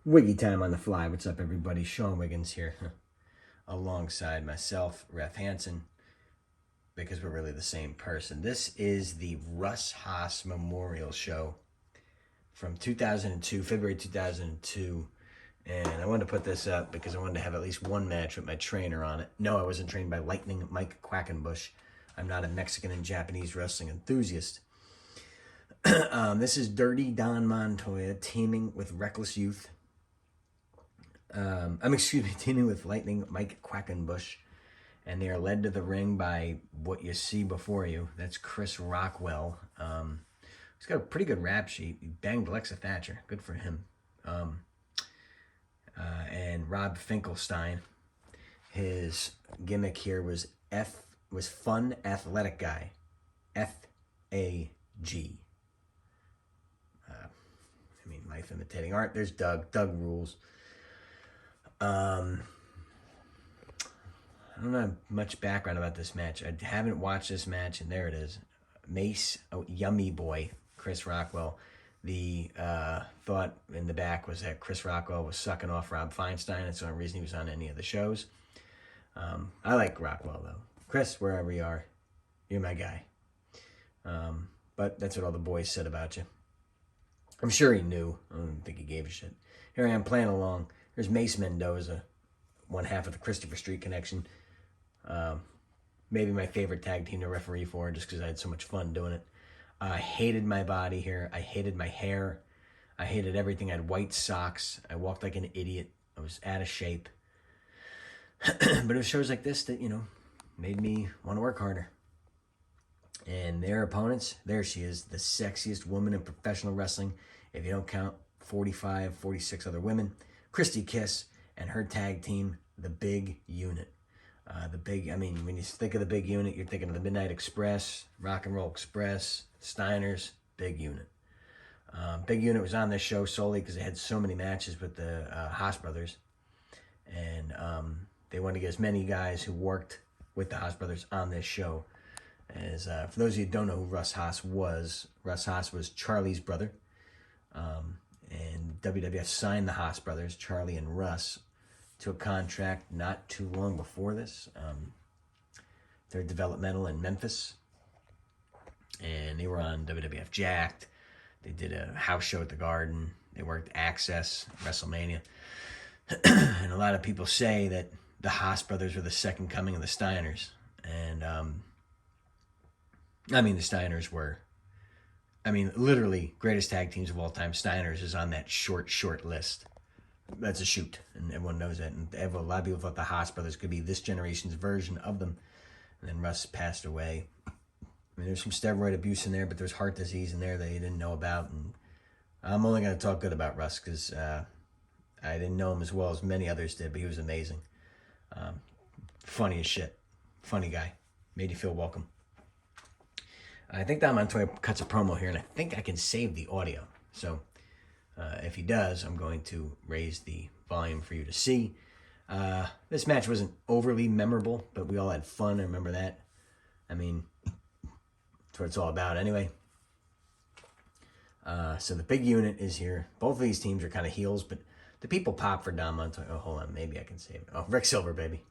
Wiggy time on the fly. What's up, everybody? Sean Wiggins here, alongside myself, Ref Hansen, because we're really the same person. This is the Russ Haas Memorial Show from 2002, February 2002. And I wanted to put this up because I wanted to have at least one match with my trainer on it. No, I wasn't trained by Lightning Mike Quackenbush. I'm not a Mexican and Japanese wrestling enthusiast. This is Dirty Don Montoya teaming with Reckless Youth. Teaming with Lightning Mike Quackenbush, and they are led to the ring by what you see before you. That's Chris Rockwell. He's got a pretty good rap sheet. He banged Alexa Thatcher. Good for him. And Rob Finkelstein. His gimmick here was fun athletic guy. FAG. Life imitating art. There's Doug. Doug rules. I don't have much background about this match. I haven't watched this match, and there it is. Mace, Yummy Boy, Chris Rockwell. The thought in the back was that Chris Rockwell was sucking off Rob Feinstein. That's the only reason he was on any of the shows. I like Rockwell, though. Chris, wherever you are, you're my guy. But that's what all the boys said about you. I'm sure he knew. I don't think he gave a shit. Here I am playing along. There's Mace Mendoza, one half of the Christopher Street Connection. Maybe my favorite tag team to referee for, just because I had so much fun doing it. I hated my body here. I hated my hair. I hated everything. I had white socks. I walked like an idiot. I was out of shape. But it was shows like this that, made me want to work harder. And their opponents, there she is, the sexiest woman in professional wrestling, if you don't count 45, 46 other women. Kristi Kiss and her tag team, the Big Unit. When you think of the Big Unit, you're thinking of the Midnight Express, Rock and Roll Express, Steiners, Big Unit. Big Unit was on this show solely because they had so many matches with the Haas brothers. And they wanted to get as many guys who worked with the Haas brothers on this show. As for those of you who don't know who Russ Haas was Charlie's brother. And WWF signed the Haas brothers, Charlie and Russ, to a contract not too long before this. They're developmental in Memphis. And they were on WWF Jacked. They did a house show at the Garden. They worked Access, WrestleMania. And a lot of people say that the Haas brothers were the second coming of the Steiners. And, the Steiners were... literally, greatest tag teams of all time. Steiners is on that short list. That's a shoot, and everyone knows that. And a lot of people thought the Haas brothers could be this generation's version of them. And then Russ passed away. There's some steroid abuse in there, but there's heart disease in there that you didn't know about. And I'm only going to talk good about Russ because I didn't know him as well as many others did, but he was amazing. Funny as shit. Funny guy. Made you feel welcome. I think Don Montoya cuts a promo here, and I think I can save the audio. So if he does, I'm going to raise the volume for you to see. This match wasn't overly memorable, but we all had fun. I remember that. That's what it's all about anyway. So the Big Unit is here. Both of these teams are kind of heels, but the people pop for Don Montoya. Oh, hold on. Maybe I can save it. Oh, Rick Silver, baby.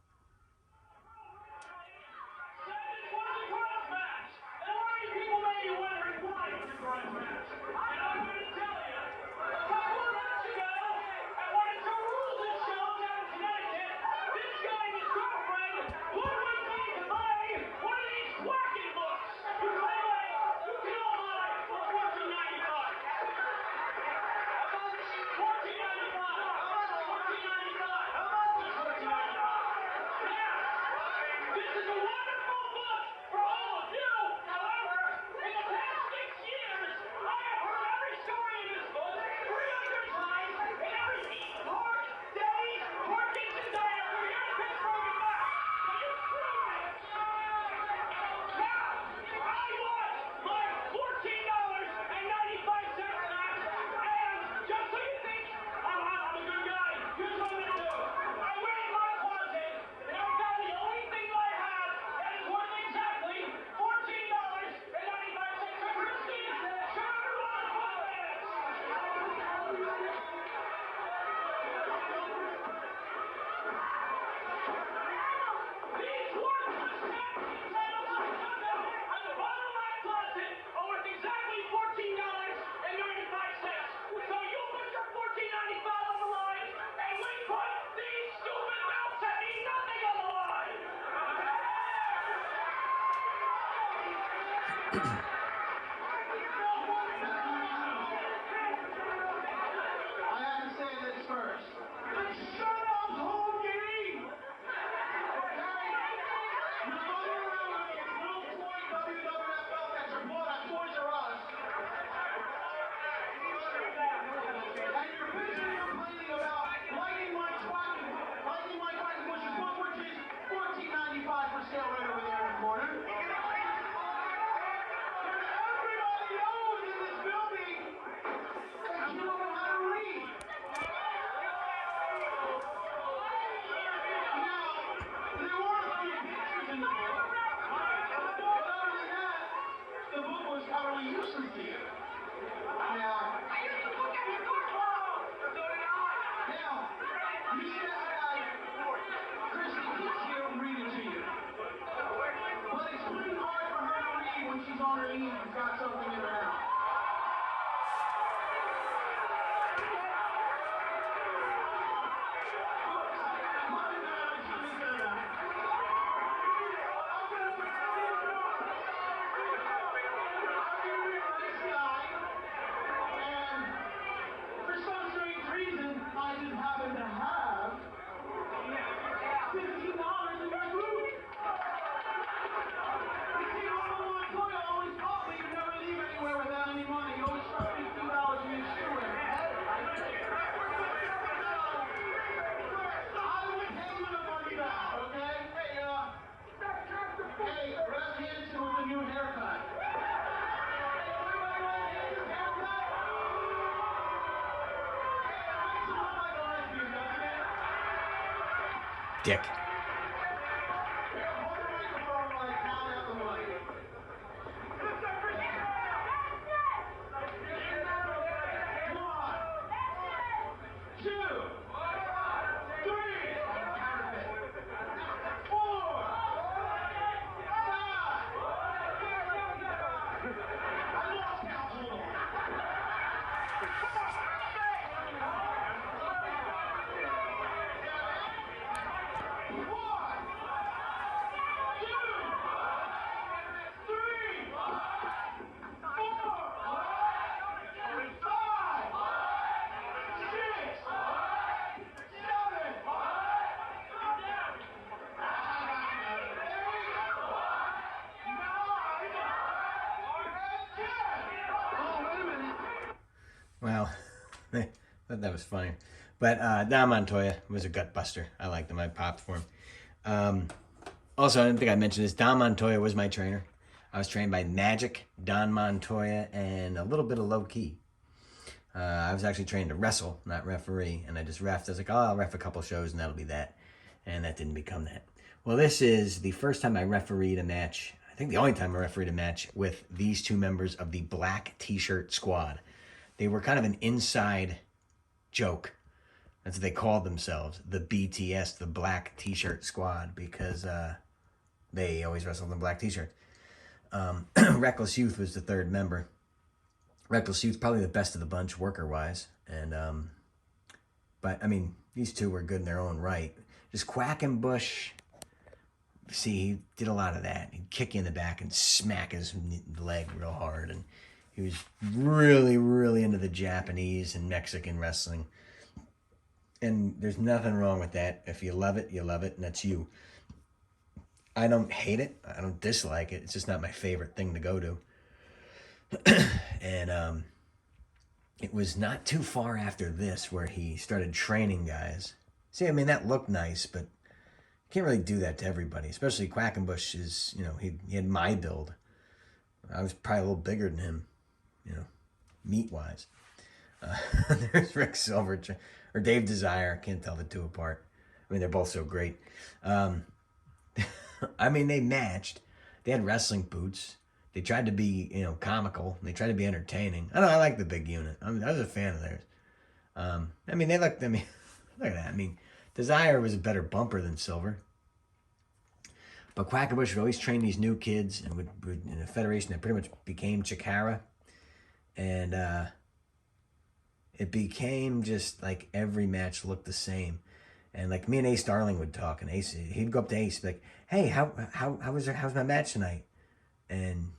Dick. Well, I thought that was funny. But Don Montoya was a gut buster. I liked him. I popped for him. Also, I didn't think I mentioned this. Don Montoya was my trainer. I was trained by Magic, Don Montoya, and a little bit of Low Key. I was actually trained to wrestle, not referee. And I just reffed. I was like, oh, I'll ref a couple shows and that'll be that. And that didn't become that. Well, this is the first time I refereed a match. I think the only time I refereed a match with these two members of the Black T-shirt squad. They were kind of an inside joke. That's what they called themselves, the BTS, the Black T-shirt squad, because they always wrestled in black T-shirts. Reckless Youth was the third member. Reckless Youth, probably the best of the bunch, worker-wise. And but, I mean, these two were good in their own right. Just Quackenbush, see, he did a lot of that. He'd kick you in the back and smack his leg real hard. And he was really, really into the Japanese and Mexican wrestling. And there's nothing wrong with that. If you love it, and that's you. I don't hate it. I don't dislike it. It's just not my favorite thing to go to. And it was not too far after this where he started training guys. See, I mean, that looked nice, but you can't really do that to everybody. Especially Quackenbush is, you know, he had my build. I was probably a little bigger than him, you know, meat-wise. There's Rick Silver or Dave Desire. I can't tell the two apart. I mean, they're both so great. I mean, they matched. They had wrestling boots. They tried to be, you know, comical. They tried to be entertaining. I like the big unit. I was a fan of theirs. I mean, look at that. I mean, Desire was a better bumper than Silver. But Quackenbush would always train these new kids and would in a federation that pretty much became Chikara. And it became just like every match looked the same. And like me and Ace Darling would talk, and Ace, he'd go up to Ace, like, "Hey, how's my match tonight?" And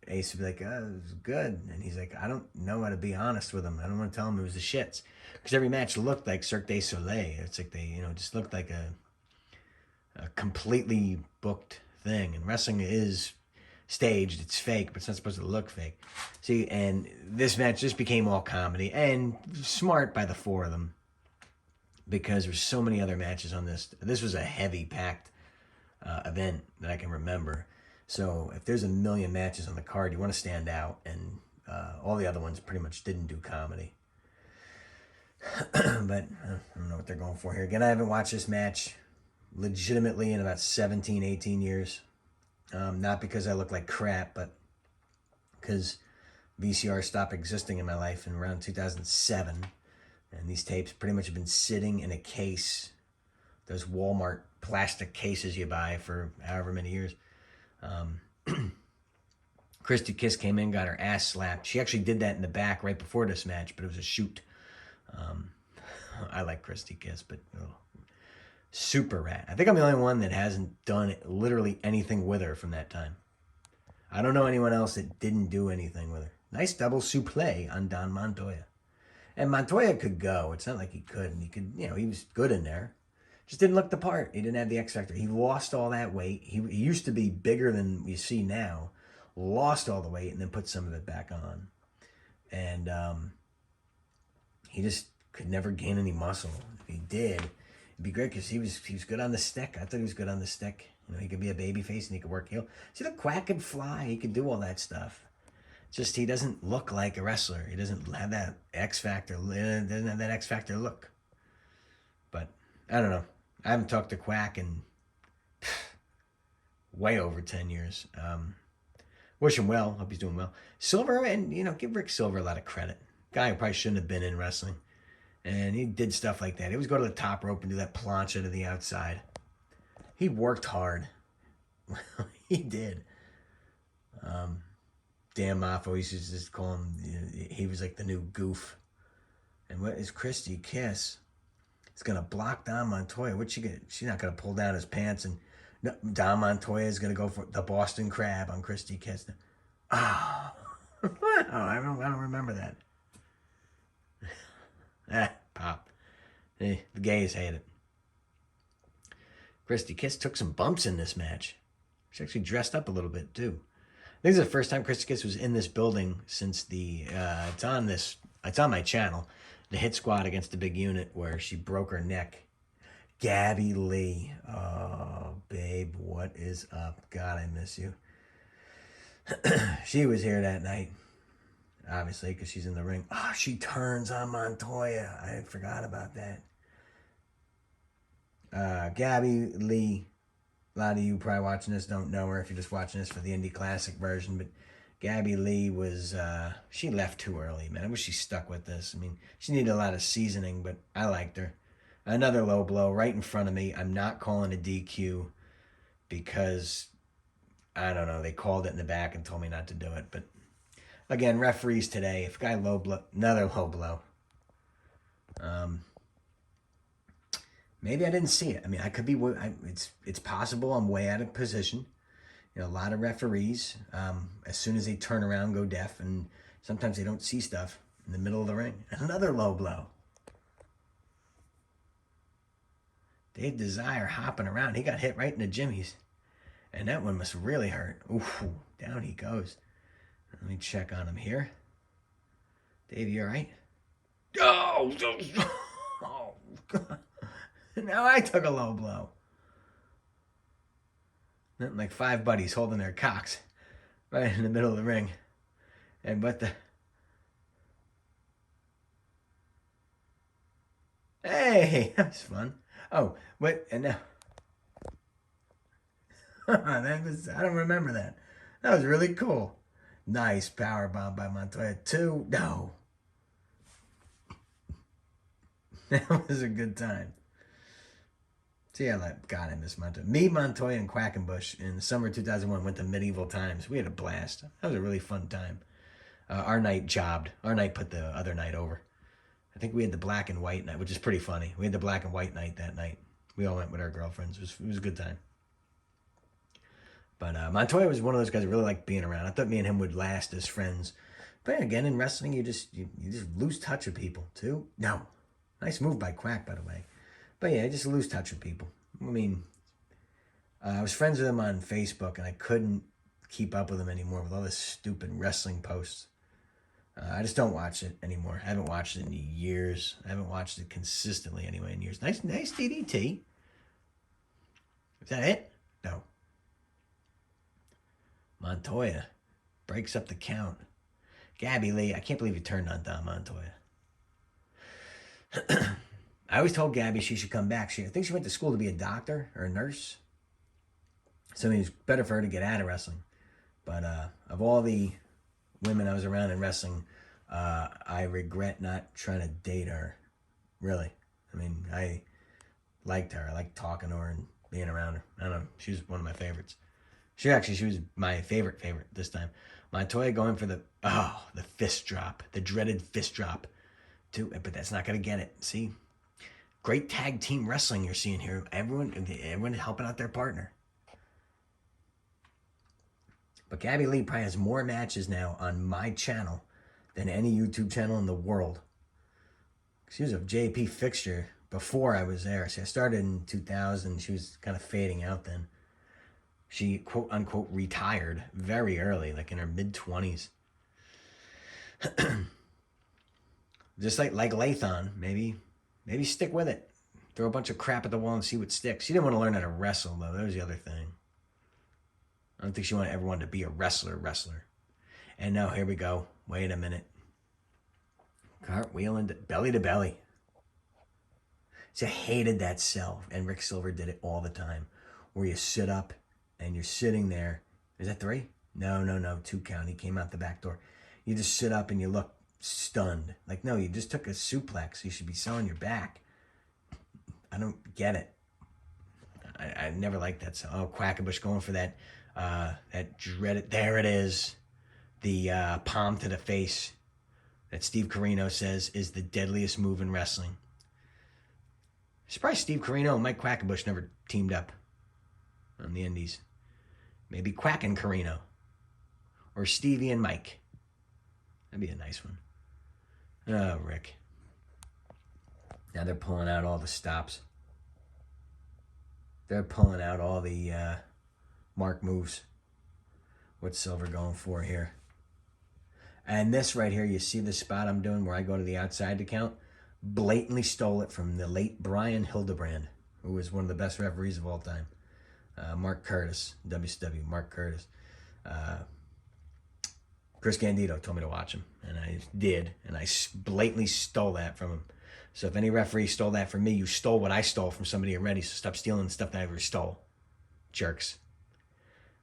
Ace would be like, oh, it was good. And he's like, I don't know how to be honest with him. I don't want to tell him it was the shits. Because every match looked like Cirque du Soleil. It's like they, just looked like a completely booked thing. And wrestling is staged. It's fake, but it's not supposed to look fake. See, and this match just became all comedy. And smart by the four of them. Because there's so many other matches on this. This was a heavy packed event that I can remember. So if there's a million matches on the card, you want to stand out, and all the other ones pretty much didn't do comedy. But I don't know what they're going for here. Again, I haven't watched this match legitimately in about 17, 18 years. Not because I look like crap, but because VCR stopped existing in my life in around 2007. And these tapes pretty much have been sitting in a case, those Walmart plastic cases you buy for however many years. Kristi Kiss came in, got her ass slapped. She actually did that in the back right before this match, but it was a shoot. I like Kristi Kiss, but super rat. I think I'm the only one that hasn't done literally anything with her from that time. I don't know anyone else that didn't do anything with her. Nice double suplex on Don Montoya. And Montoya could go. It's not like he couldn't. He could, he was good in there. Just didn't look the part. He didn't have the X factor. He lost all that weight. He used to be bigger than you see now. Lost all the weight and then put some of it back on. And he just could never gain any muscle. If he did, it'd be great because he was good on the stick. I thought he was good on the stick. He could be a baby face and he could work heel. See, the Quack could fly. He could do all that stuff. Just he doesn't look like a wrestler. He doesn't have that X factor. Doesn't have that X factor look. But I don't know. I haven't talked to Quack in way over 10 years. Wish him well. Hope he's doing well. Silver, and give Rick Silver a lot of credit. Guy who probably shouldn't have been in wrestling. And he did stuff like that. He always go to the top rope and do that plancha to the outside. He worked hard. He did. Dan Moffo, he used to just call him, he was like the new goof. And what is Kristi Kiss? It's going to block Don Montoya. What's she get? She's not going to pull down his pants. And Don Montoya is going to go for the Boston Crab on Kristi Kiss. Oh, I don't remember that. Pop. The gays hate it. Kristi Kiss took some bumps in this match. She actually dressed up a little bit, too. I think this is the first time Kristi Kiss was in this building since it's on my channel, the Hit Squad against the Big Unit, where she broke her neck. Gabby Lee. Oh, babe, what is up? God, I miss you. She was here that night, obviously, because she's in the ring. Oh, she turns on Montoya. I forgot about that. Gabby Lee. A lot of you probably watching this don't know her if you're just watching this for the Indie Classic version, but Gabby Lee was, she left too early, man. I wish she stuck with this. I mean, she needed a lot of seasoning, but I liked her. Another low blow right in front of me. I'm not calling a DQ because, I don't know, they called it in the back and told me not to do it. But, again, referees today, if a guy low blow, another low blow. Maybe I didn't see it. I mean, I could be. It's possible I'm way out of position. A lot of referees, as soon as they turn around, go deaf, and sometimes they don't see stuff in the middle of the ring. Another low blow. Dave Desire hopping around. He got hit right in the jimmies, and that one must really hurt. Oof, down he goes. Let me check on him here. Dave, you all right? Oh, oh God. Now I took a low blow. Like 5 buddies holding their cocks right in the middle of the ring. And but the... Hey, that was fun. Oh, what? And now... that was, I don't remember that. That was really cool. Nice power bomb by Montoya. 2, no. That was a good time. See, God, I miss Montoya. Me, Montoya, and Quackenbush in the summer of 2001 went to Medieval Times. We had a blast. That was a really fun time. Our night jobbed. Our night put the other night over. I think we had the black and white night, which is pretty funny. We had the black and white night that night. We all went with our girlfriends. It was a good time. But Montoya was one of those guys I really liked being around. I thought me and him would last as friends. But again, in wrestling, you just lose touch with people too. No, nice move by Quack, by the way. But yeah, I just lose touch with people. I mean, I was friends with him on Facebook, and I couldn't keep up with him anymore with all this stupid wrestling posts. I just don't watch it anymore. I haven't watched it in years. I haven't watched it consistently anyway in years. Nice DDT. Is that it? No. Montoya breaks up the count. Gabby Lee, I can't believe you turned on Don Montoya. I always told Gabby she should come back. I think she went to school to be a doctor or a nurse. So it was better for her to get out of wrestling. But of all the women I was around in wrestling, I regret not trying to date her. Really. I mean, I liked her. I liked talking to her and being around her. I don't know. She was one of my favorites. She was my favorite this time. Montoya going for the fist drop. The dreaded fist drop. But that's not going to get it. See? Great tag team wrestling you're seeing here. Everyone helping out their partner. But Gabby Lee probably has more matches now on my channel than any YouTube channel in the world. She was a JP fixture before I was there. See, I started in 2000. She was kind of fading out then. She, quote unquote, retired very early, like in her mid-20s. Just like Lathon, maybe stick with it. Throw a bunch of crap at the wall and see what sticks. She didn't want to learn how to wrestle, though. That was the other thing. I don't think she wanted everyone to be a wrestler. And now here we go. Wait a minute. Cartwheel and belly to belly. See, I hated that sell, and Rick Silver did it all the time, where you sit up and you're sitting there. Is that 3? No, 2 count. He came out the back door. You just sit up and you look stunned. Like, no, you just took a suplex. You should be selling your back. I don't get it. I never liked that. So, Quackenbush going for that dreaded. There it is. The palm to the face that Steve Corino says is the deadliest move in wrestling. Surprised Steve Corino and Mike Quackenbush never teamed up on the indies. Maybe Quack and Corino. Or Stevie and Mike. That'd be a nice one. Oh, Rick. Now they're pulling out all the stops. They're pulling out all the mark moves. What's Silver going for here? And this right here, you see the spot I'm doing where I go to the outside to count? Blatantly stole it from the late Brian Hildebrand, who was one of the best referees of all time. Mark Curtis, WCW, Mark Curtis. Chris Candido told me to watch him, and I did, and I blatantly stole that from him. So if any referee stole that from me, you stole what I stole from somebody already, so stop stealing stuff that I ever stole. Jerks.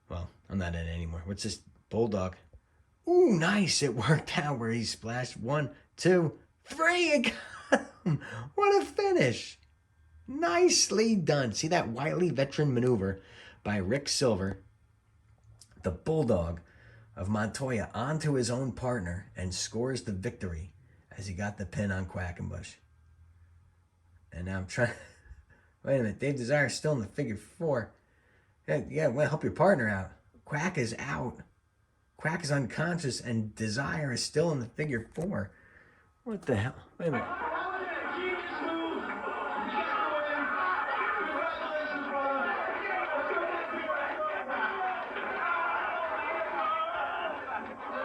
Well, I'm not in it anymore. What's this? Bulldog. Ooh, nice. It worked out where he splashed. 1, 2, 3. It got him. What a finish. Nicely done. See that wily veteran maneuver by Rick Silver, the Bulldog of Montoya, onto his own partner and scores the victory as he got the pin on Quackenbush. And now I'm trying... Wait a minute. Dave Desire is still in the figure 4. Yeah, well, help your partner out. Quack is out. Quack is unconscious, and Desire is still in the figure 4. What the hell? Wait a minute.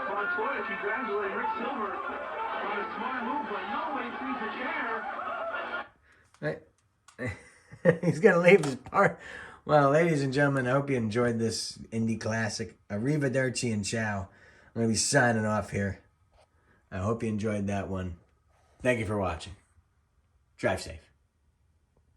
Montoya congratulating Rick Silver on a smart move, but nobody sees a chair. Right. He's going to leave his part. Well, ladies and gentlemen, I hope you enjoyed this indie classic. Arrivederci and ciao. I'm going to be signing off here. I hope you enjoyed that one. Thank you for watching. Drive safe.